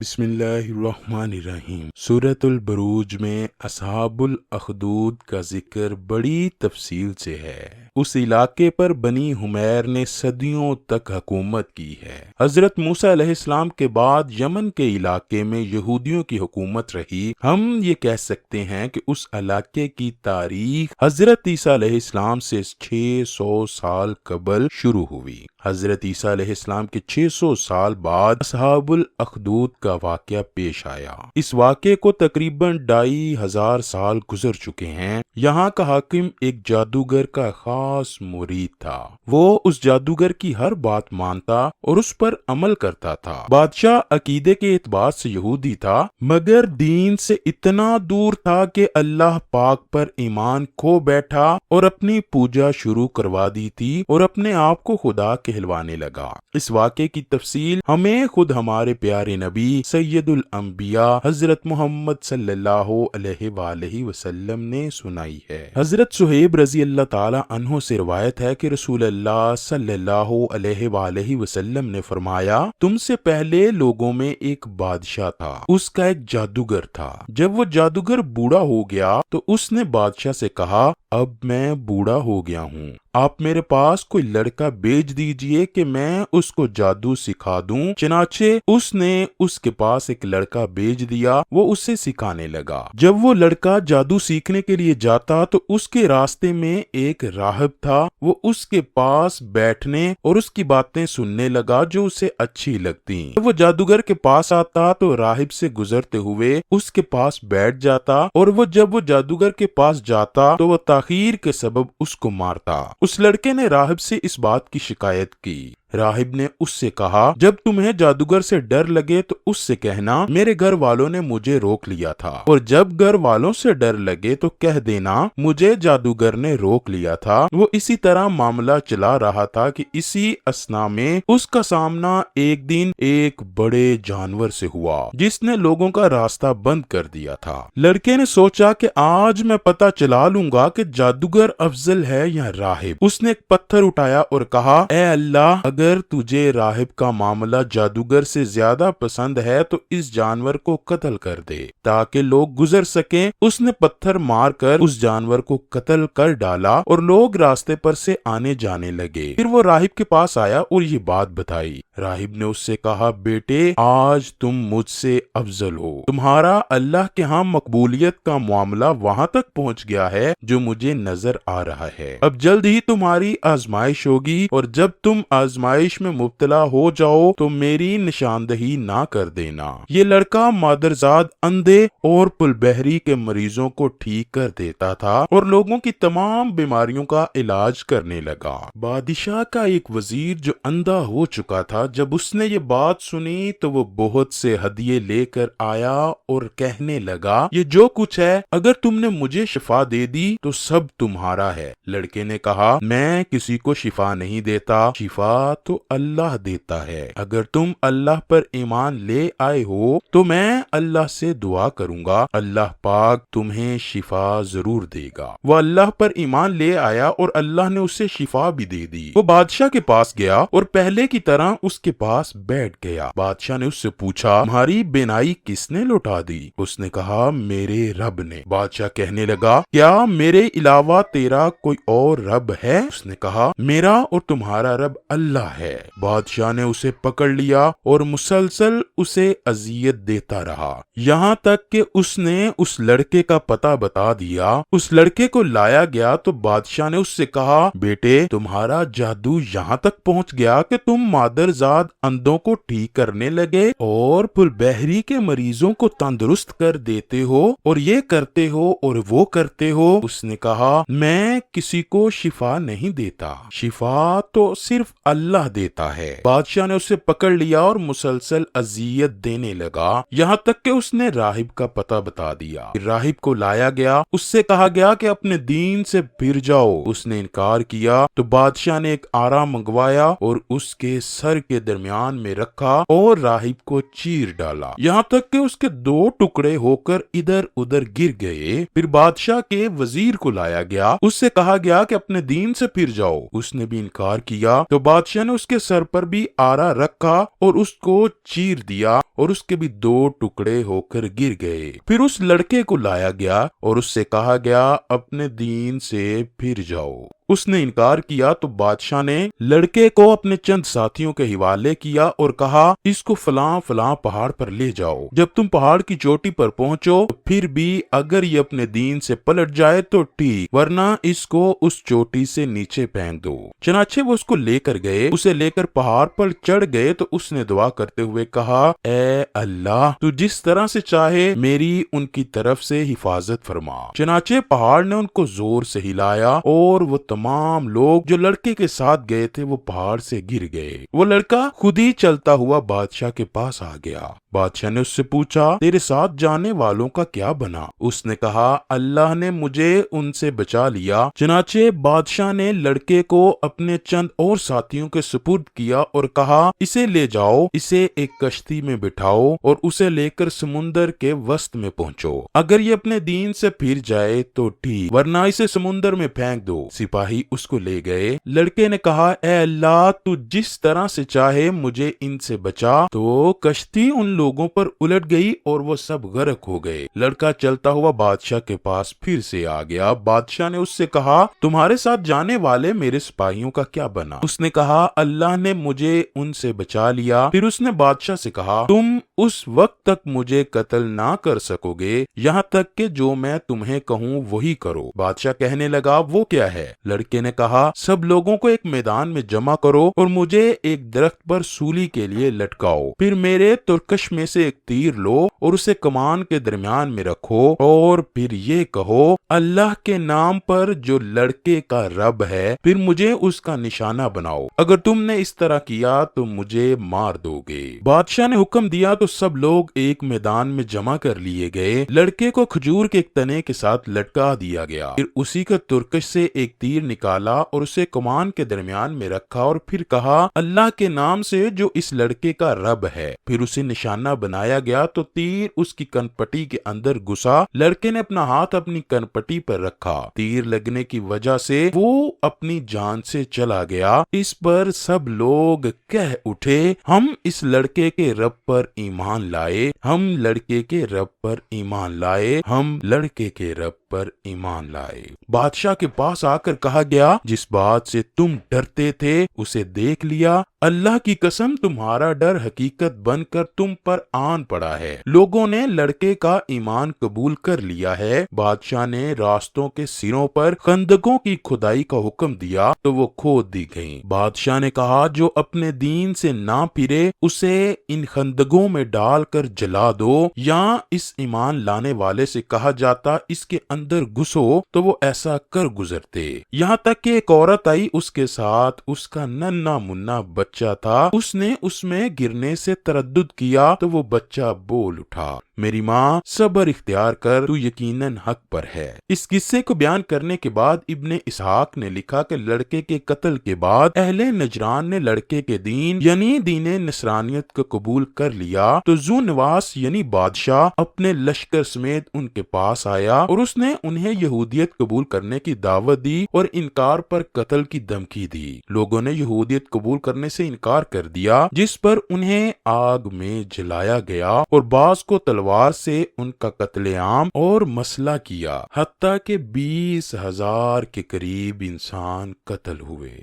بسم اللہ الرحمن الرحیم۔ سورۃ البروج میں اصحاب الاخدود کا ذکر بڑی تفصیل سے ہے۔ اس علاقے پر بنی حمیر نے صدیوں تک حکومت کی ہے۔ حضرت موسیٰ علیہ السلام کے بعد یمن کے علاقے میں یہودیوں کی حکومت رہی۔ ہم یہ کہہ سکتے ہیں کہ اس علاقے کی تاریخ حضرت عیسیٰ علیہ السلام سے 600 سال قبل شروع ہوئی۔ حضرت عیسیٰ علیہ السلام کے 600 سال بعد اصحاب الاخدود کا واقعہ پیش آیا۔ اس واقعے کو تقریباً 2500 سال گزر چکے ہیں۔ یہاں کا حاکم ایک جادوگر کا خاص مرید تھا۔ وہ اس جادوگر کی ہر بات مانتا اور اس پر عمل کرتا تھا۔ بادشاہ عقیدے کے اعتبار سے یہودی تھا، مگر دین سے اتنا دور تھا کہ اللہ پاک پر ایمان کھو بیٹھا اور اپنی پوجا شروع کروا دی تھی اور اپنے آپ کو خدا کہلوانے لگا۔ اس واقعے کی تفصیل ہمیں خود ہمارے پیارے نبی سید الانبیاء حضرت محمد صلی اللہ علیہ وآلہ وسلم نے سنائی ہے۔ حضرت صہیب رضی اللہ تعالی عنہ سے روایت ہے کہ رسول اللہ صلی اللہ علیہ وآلہ وسلم نے فرمایا، تم سے پہلے لوگوں میں ایک بادشاہ تھا، اس کا ایک جادوگر تھا۔ جب وہ جادوگر بوڑھا ہو گیا تو اس نے بادشاہ سے کہا، اب میں بوڑھا ہو گیا ہوں، آپ میرے پاس کوئی لڑکا بھیج دیجئے کہ میں اس کو جادو سکھا دوں۔ چنانچہ اس نے اس کے پاس ایک لڑکا بھیج دیا، وہ اسے سکھانے لگا۔ جب وہ لڑکا جادو سیکھنے کے لیے جاتا تو اس کے راستے میں ایک راہب تھا، وہ اس کے پاس بیٹھنے اور اس کی باتیں سننے لگا جو اسے اچھی لگتی۔ جب وہ جادوگر کے پاس آتا تو راہب سے گزرتے ہوئے اس کے پاس بیٹھ جاتا، اور جب وہ جادوگر کے پاس جاتا تو وہ تاخیر کے سبب اس کو مارتا۔ اس لڑکے نے راہب سے اس بات کی شکایت کی۔ راہب نے اس سے کہا، جب تمہیں جادوگر سے ڈر لگے تو اس سے کہنا میرے گھر والوں نے مجھے روک لیا تھا، اور جب گھر والوں سے ڈر لگے تو کہہ دینا مجھے جادوگر نے روک لیا تھا۔ وہ اسی طرح معاملہ چلا رہا تھا کہ اسی اثنا میں اس کا سامنا ایک دن ایک بڑے جانور سے ہوا جس نے لوگوں کا راستہ بند کر دیا تھا۔ لڑکے نے سوچا کہ آج میں پتہ چلا لوں گا کہ جادوگر افضل ہے یا راہب۔ اس نے ایک پتھر اٹھایا اور کہا، اے اللہ، اگر تجھے راہب کا معاملہ جادوگر سے زیادہ پسند ہے تو اس جانور کو قتل کر دے تاکہ لوگ گزر سکیں۔ اس نے پتھر مار کر اس جانور کو قتل کر ڈالا اور لوگ راستے پر سے آنے جانے لگے۔ پھر وہ راہب کے پاس آیا اور یہ بات بتائی۔ راہب نے اس سے کہا، بیٹے، آج تم مجھ سے افضل ہو، تمہارا اللہ کے ہاں مقبولیت کا معاملہ وہاں تک پہنچ گیا ہے جو مجھے نظر آ رہا ہے۔ اب جلد ہی تمہاری آزمائش ہوگی، اور جب تم آزمائش میں مبتلا ہو جاؤ تو میری نشاندہی نہ کر دینا۔ یہ لڑکا مادرزاد اندھے اور پل بہری کے مریضوں کو ٹھیک کر دیتا تھا اور لوگوں کی تمام بیماریوں کا علاج کرنے لگا۔ بادشاہ کا ایک وزیر جو اندھا ہو چکا تھا، جب اس نے یہ بات سنی تو وہ بہت سے ہدیے لے کر آیا اور کہنے لگا، یہ جو کچھ ہے اگر تم نے مجھے شفا دے دی تو سب تمہارا ہے۔ لڑکے نے کہا، میں کسی کو شفا نہیں دیتا، شفا تو اللہ دیتا ہے۔ اگر تم اللہ پر ایمان لے آئے ہو تو میں اللہ سے دعا کروں گا، اللہ پاک تمہیں شفا ضرور دے گا۔ وہ اللہ پر ایمان لے آیا اور اللہ نے اسے شفا بھی دے دی۔ وہ بادشاہ کے پاس گیا اور پہلے کی طرح اس کے پاس بیٹھ گیا۔ بادشاہ نے اس سے پوچھا، تمہاری بینائی کس نے لوٹا دی؟ اس نے کہا، میرے رب نے۔ بادشاہ کہنے لگا، کیا میرے علاوہ تیرا کوئی اور رب ہے؟ اس نے کہا، میرا اور تمہارا رب اللہ ہے۔ بادشاہ نے اسے پکڑ لیا اور مسلسل اسے اذیت دیتا رہا، یہاں تک کہ اس نے اس لڑکے کا پتہ بتا دیا۔ اس لڑکے کو لایا گیا تو بادشاہ نے اس سے کہا، بیٹے، تمہارا جادو یہاں تک پہنچ گیا کہ تم مادرزاد اندھوں کو ٹھیک کرنے لگے اور پل بہری کے مریضوں کو تندرست کر دیتے ہو، اور یہ کرتے ہو اور وہ کرتے ہو۔ اس نے کہا، میں کسی کو شفا نہیں دیتا، شفا تو صرف اللہ دیتا ہے۔ بادشاہ نے اسے پکڑ لیا اور مسلسل اذیت دینے لگا، یہاں تک کہ اس نے راہب کا پتہ بتا دیا۔ راہب کو لایا گیا، اس سے کہا گیا کہ اپنے دین سے پھر جاؤ۔ اس نے انکار کیا تو بادشاہ نے ایک آرا منگوایا اور اس کے سر کے درمیان میں رکھا اور راہب کو چیر ڈالا، یہاں تک کہ اس کے 2 ٹکڑے ہو کر ادھر ادھر گر گئے۔ پھر بادشاہ کے وزیر کو لایا گیا، اس سے کہا گیا کہ اپنے دین سے پھر جاؤ۔ اس نے بھی انکار کیا تو بادشاہ بادشاہ نے اس کے سر پر بھی آرا رکھا اور اس کو چیر دیا اور اس کے بھی 2 ٹکڑے ہو کر گر گئے۔ پھر اس لڑکے کو لایا گیا اور اس سے کہا گیا اپنے دین سے پھر جاؤ۔ اس نے انکار کیا تو بادشاہ نے لڑکے کو اپنے چند ساتھیوں کے حوالے کیا اور کہا اس کو فلاں فلاں پہاڑ پر لے جاؤ، جب تم پہاڑ کی چوٹی پر پہنچو تو پھر بھی اگر یہ اپنے دین سے پلٹ جائے تو ٹھیک، ورنہ اس کو اس چوٹی سے نیچے پھینک دو۔ چنانچہ وہ اس کو لے کر گئے، اسے لے کر پہاڑ پر چڑھ گئے تو اس نے دعا کرتے ہوئے کہا اے اللہ تو جس طرح سے چاہے میری ان کی طرف سے حفاظت فرما۔ چنانچہ پہاڑ نے ان کو زور سے ہلایا اور وہ تمام لوگ جو لڑکے کے ساتھ گئے تھے وہ پہاڑ سے گر گئے۔ وہ لڑکا خود ہی چلتا ہوا بادشاہ کے پاس آ گیا۔ بادشاہ نے اس سے پوچھا تیرے ساتھ جانے والوں کا کیا بنا؟ اس نے کہا اللہ نے مجھے ان سے بچا لیا۔ چنانچہ بادشاہ نے لڑکے کو اپنے چند اور ساتھیوں کے سپرد کیا اور کہا اسے لے جاؤ، اسے ایک کشتی میں بٹھاؤ اور اسے لے کر سمندر کے وسط میں پہنچو، اگر یہ اپنے دین سے پھر جائے تو ٹھیک، ورنہ اسے سمندر میں پھینک دو۔ سپاہی اس کو لے گئے۔ لڑکے نے کہا اے اللہ تو جس طرح سے چاہے مجھے ان سے بچا، تو کشتی ان لوگوں پر الٹ گئی اور وہ سب غرق ہو گئے۔ لڑکا چلتا ہوا بادشاہ کے پاس پھر سے آ گیا۔ بادشاہ نے اس سے کہا تمہارے ساتھ جانے والے میرے سپاہیوں کا کیا بنا؟ اس نے کہا اللہ نے مجھے ان سے بچا لیا۔ پھر اس نے بادشاہ سے کہا تم اس وقت تک مجھے قتل نہ کر سکو گے یہاں تک کہ جو میں تمہیں کہوں وہی کرو۔ بادشاہ کہنے لگا وہ کیا ہے؟ لڑکے نے کہا سب لوگوں کو ایک میدان میں جمع کرو اور مجھے ایک درخت پر سولی کے لیے لٹکاؤ، پھر میرے ترکش میں سے ایک تیر لو اور اسے کمان کے درمیان میں رکھو اور پھر یہ کہو اللہ کے نام پر جو لڑکے کا رب ہے، پھر مجھے اس کا نشانہ بناؤ، اگر تم نے اس طرح کیا تو مجھے مار دو گے۔ بادشاہ نے حکم دیا تو سب لوگ ایک میدان میں جمع کر لیے گئے۔ لڑکے کو کھجور کے ایک تنے کے ساتھ لٹکا دیا گیا، پھر اسی کا ترکش سے ایک تیر نکالا اور اسے کمان کے درمیان میں رکھا اور پھر کہا اللہ کے نام سے جو اس لڑکے کا رب ہے، پھر اسے نشانہ بنایا گیا تو تیر اس کی کنپٹی کے اندر گھسا۔ لڑکے نے اپنا ہاتھ اپنی کنپٹی پر رکھا، تیر لگنے کی وجہ سے وہ اپنی جان سے چلا گیا۔ اس پر سب لوگ کہہ اٹھے ہم اس لڑکے کے رب پر ایمان لائے، ہم لڑکے کے رب پر ایمان لائے، ہم لڑکے کے رب پر ایمان لائے۔ بادشاہ کے پاس آ کر کہا گیا جس بات سے تم ڈرتے تھے اسے دیکھ لیا، اللہ کی قسم تمہارا ڈر حقیقت بن کر تم پر آن پڑا ہے، لوگوں نے لڑکے کا ایمان قبول کر لیا ہے۔ بادشاہ نے راستوں کے سروں پر خندقوں کی کھدائی کا حکم دیا تو وہ کھود دی گئیں۔ بادشاہ نے کہا جو اپنے دین سے نہ پھرے اسے ان خندقوں میں ڈال کر جلا دو، یا اس ایمان لانے والے سے کہا جاتا اس کے اندر گھسو تو وہ ایسا کر گزرتے۔ یہاں تک کہ ایک عورت آئی، اس کے ساتھ اس کا ننھا منا بچہ تھا، اس نے اس میں گرنے سے تردد کیا تو وہ بچہ بول اٹھا میری ماں صبر اختیار کر، تو یقیناً حق پر ہے۔ اس قصے کو بیان کرنے کے بعد ابن اسحاق نے لکھا کہ لڑکے کے قتل کے بعد اہل نجران نے لڑکے کے دین یعنی دین نصرانیت کو قبول کر لیا تو ذو نواس یعنی بادشاہ اپنے لشکر سمیت ان کے پاس آیا اور اس نے انہیں یہودیت قبول کرنے کی دعوت دی اور انکار پر قتل کی دھمکی دی۔ لوگوں نے یہودیت قبول کرنے سے انکار کر دیا، جس پر انہیں آگ میں جلایا گیا اور بعض کو تلوار سے ان کا قتل عام اور مسئلہ کیا، حتیٰ کہ 20,000 کے قریب انسان قتل ہوئے۔